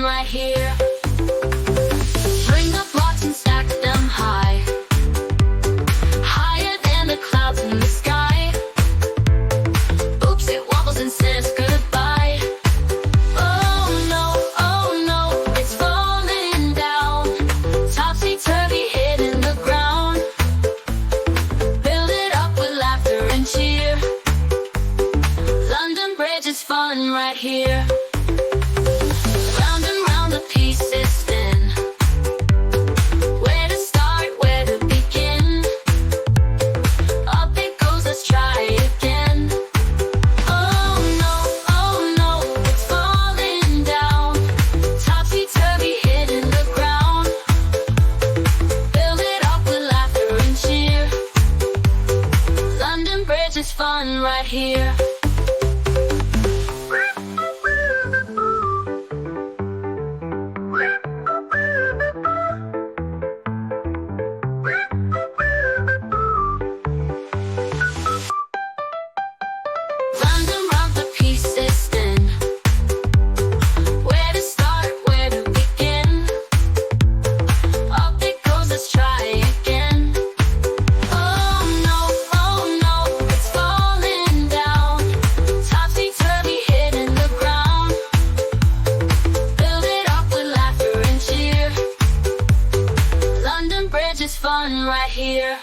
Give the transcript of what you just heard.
fun right here. Bring the blocks and stack them high, higher than the clouds in the sky. Oops, it wobbles and says goodbye. Oh no, it's falling down. Topsy-turvy hitting the ground. Build it up with laughter and cheer. London Bridge is fun right here. Round and round the pieces spin. Where to start, where to begin? Up it goes, let's try again. Oh no, it's falling down. Topsy-turvy hitting the ground. Build it up with laughter and cheer. London Bridge is fun right here. Round and round the pieces spin. Where to start, where to begin? Up it goes, let's try again. Oh no, it's falling down. Topsy-turvy hitting the ground. Build it up with laughter and cheer. London Bridge is fun right here.